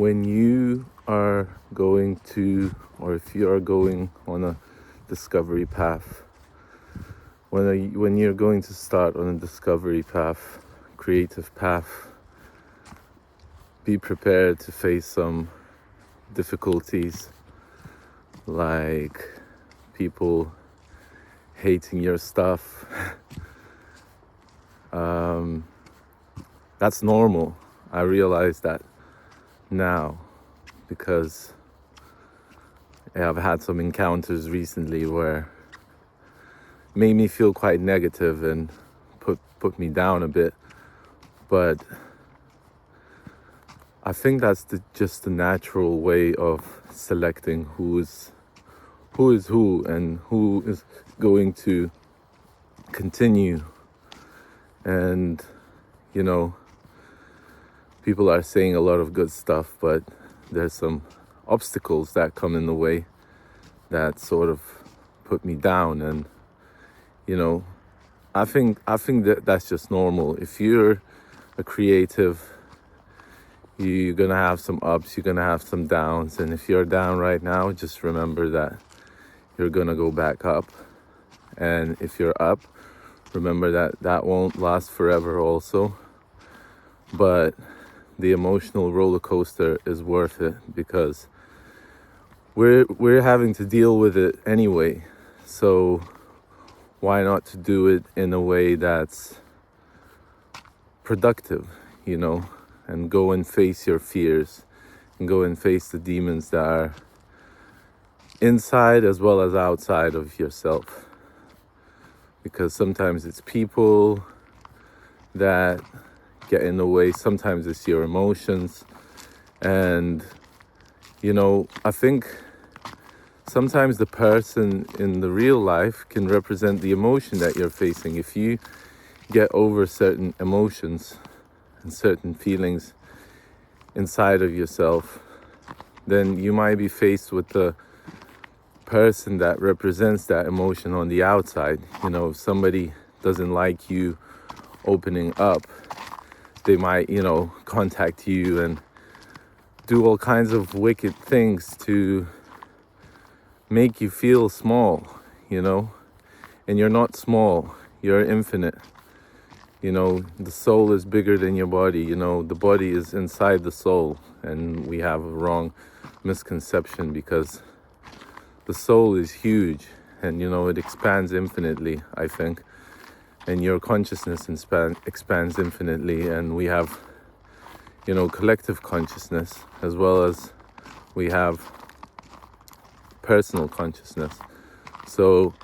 When you are going to, or if you are going on a discovery path, when you're going to start on a discovery path, creative path, be prepared to face some difficulties, like people hating your stuff. That's normal. I realize that now because I've had some encounters recently where it made me feel quite negative and put me down a bit. But I think that's just the natural way of selecting who is who and who is going to continue. And people are saying a lot of good stuff, but there's some obstacles that come in the way that sort of put me down. And I think that that's just normal. If you're a creative, you're gonna have some ups, you're gonna have some downs, and if you're down right now, just remember that you're gonna go back up. And if you're up, remember that that won't last forever also. But the emotional roller coaster is worth it because we're having to deal with it anyway. So why not to do it in a way that's productive, and go and face your fears and go and face the demons that are inside as well as outside of yourself. Because sometimes it's people that get in the way, sometimes it's your emotions. And I think sometimes the person in the real life can represent the emotion that you're facing. If you get over certain emotions and certain feelings inside of yourself, then you might be faced with the person that represents that emotion on the outside. If somebody doesn't like you opening up, they might, contact you and do all kinds of wicked things to make you feel small, and you're not small, you're infinite. The soul is bigger than your body. The body is inside the soul, and we have a wrong misconception because the soul is huge and it expands infinitely, I think, and your consciousness expands infinitely. And we have collective consciousness as well as we have personal consciousness. So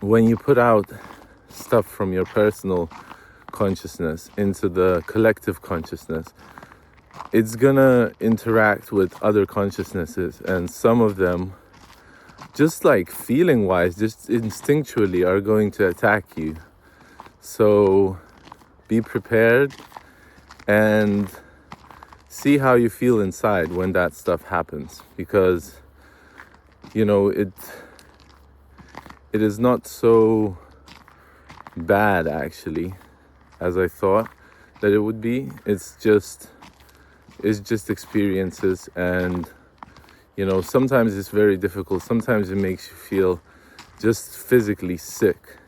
when you put out stuff from your personal consciousness into the collective consciousness, it's gonna interact with other consciousnesses, and some of them, just like feeling wise, just instinctually are going to attack you. So be prepared and see how you feel inside when that stuff happens, because it is not so bad actually as I thought that it would be. It's just experiences, and sometimes it's very difficult. Sometimes it makes you feel just physically sick,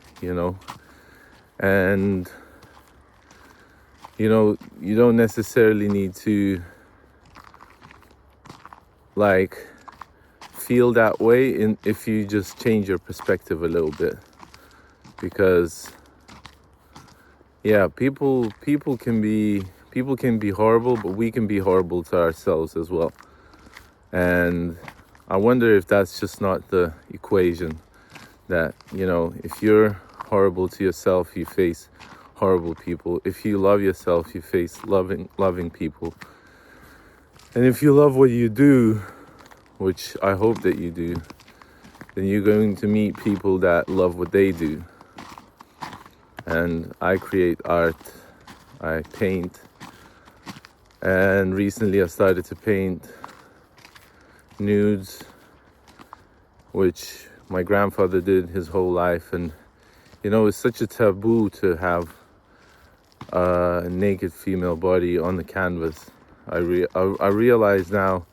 and you don't necessarily need to feel that way if you just change your perspective a little bit. Because people can be horrible, but we can be horrible to ourselves as well. And I wonder if that's just not the equation, that if you're horrible to yourself, you face horrible people. If you love yourself, you face loving people. And if you love what you do, which I hope that you do, then you're going to meet people that love what they do. And I create art, I paint, and recently I started to paint nudes, which my grandfather did his whole life. And it's such a taboo to have a naked female body on the canvas. I realize now,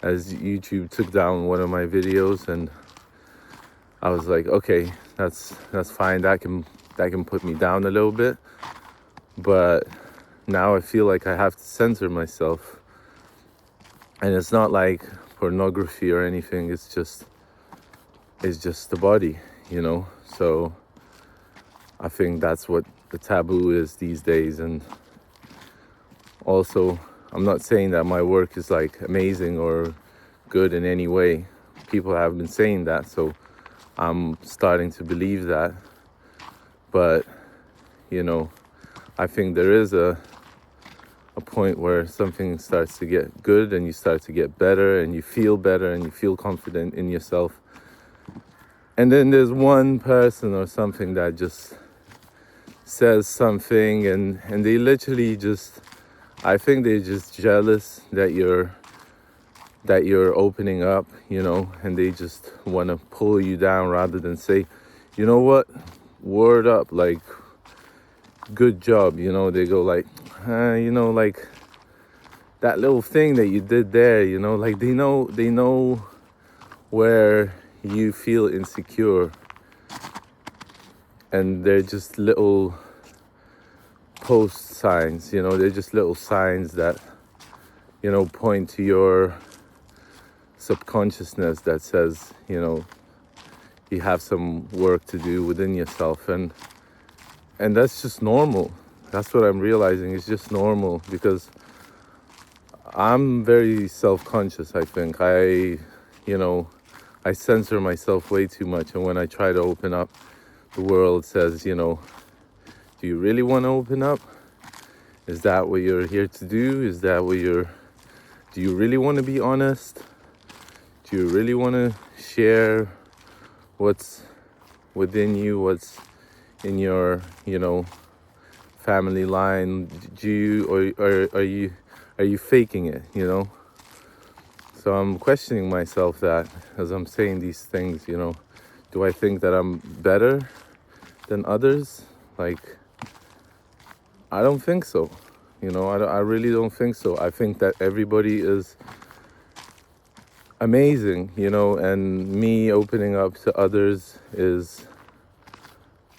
as YouTube took down one of my videos, and I was like, okay, that's fine. That can put me down a little bit, but now I feel like I have to censor myself. And it's not like pornography or anything. It's just the body, you know. So I think that's what the taboo is these days. And also, I'm not saying that my work is like amazing or good in any way. People have been saying that, so I'm starting to believe that. But, you know, I think there is a point where something starts to get good and you start to get better and you feel better and you feel confident in yourself. And then there's one person or something that just says something and they literally just, I think they're just jealous that you're opening up, you know, and they just want to pull you down rather than say, you know what, word up, like, good job, you know. They go like, you know, like that little thing that you did there, you know, like they know where you feel insecure, and they're just little post signs, you know, they're just little signs that, you know, point to your subconsciousness that says, you know, you have some work to do within yourself. And that's just normal. That's what I'm realizing. It's just normal, because I'm very self-conscious. I think I censor myself way too much, and when I try to open up, the world says, you know, do you really want to open up? Is that what you're here to do? Do you really want to be honest? Do you really want to share what's within you, what's in your, you know, family line? Do you, or are you faking it, you know? So I'm questioning myself that as I'm saying these things, you know, do I think that I'm better than others? Like, I don't think so. You know, I really don't think so. I think that everybody is amazing, you know, and me opening up to others is,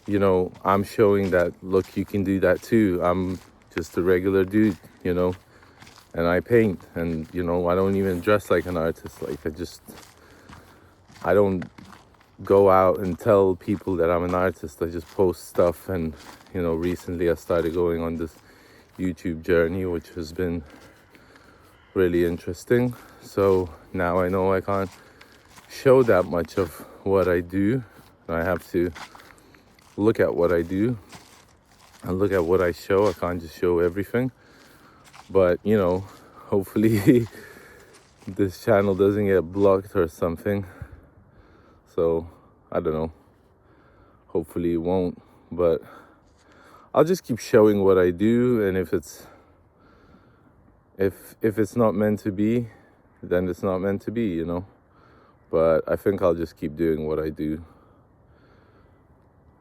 you know, I'm showing that, look, you can do that too. I'm just a regular dude, you know, and I paint, and, you know, I don't even dress like an artist. Like, I don't go out and tell people that I'm an artist. I just post stuff. And, you know, recently I started going on this YouTube journey, which has been really interesting. So now I know I can't show that much of what I do. I have to look at what I do and look at what I show. I can't just show everything. But, you know, hopefully this channel doesn't get blocked or something. So I don't know. Hopefully it won't. But I'll just keep showing what I do, and if it's not meant to be, then it's not meant to be, you know. But I think I'll just keep doing what I do.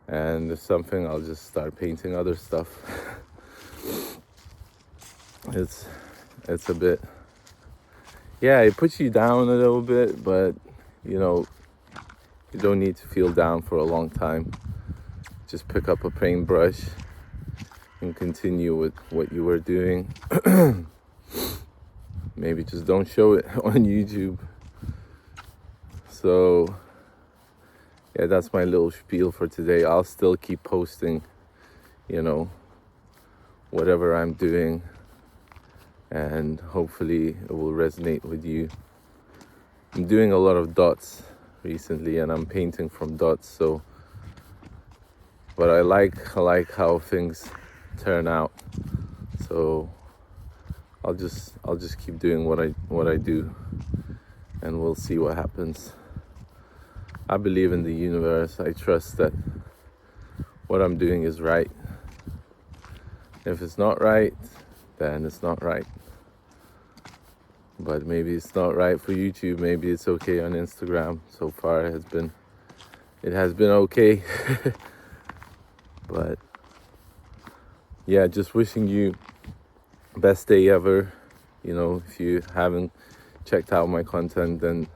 And if something, I'll just start painting other stuff. It's a bit, yeah, it puts you down a little bit, but, you know, you don't need to feel down for a long time. Just pick up a paintbrush and continue with what you were doing. Maybe just don't show it on YouTube. So yeah, that's my little spiel for today. I'll still keep posting, you know, whatever I'm doing, and hopefully it will resonate with you. I'm doing a lot of dots recently, and I'm painting from dots, so, but I like how things turn out. So I'll just keep doing what I do, and we'll see what happens. I believe in the universe. I trust that what I'm doing is right. If it's not right, then it's not right. But maybe it's not right for YouTube. Maybe it's okay on Instagram. So far it has been okay. But yeah, just wishing you best day ever. You know, if you haven't checked out my content, then,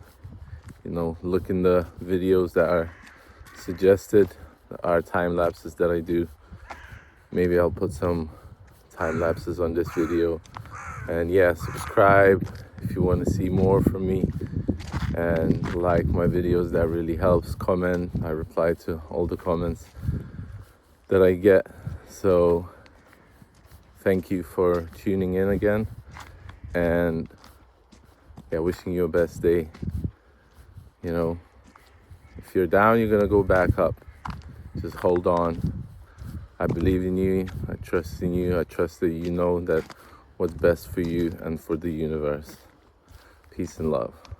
you know, look in the videos that are suggested, are time lapses that I do. Maybe I'll put some time lapses on this video. And yeah, subscribe if you want to see more from me, and like my videos. That really helps. Comment. I reply to all the comments that I get. So thank you for tuning in again, and yeah, wishing you a best day. You know, if you're down, you're gonna go back up. Just hold on. I believe in you. I trust in you. I trust that you know that what's best for you and for the universe. Peace and love.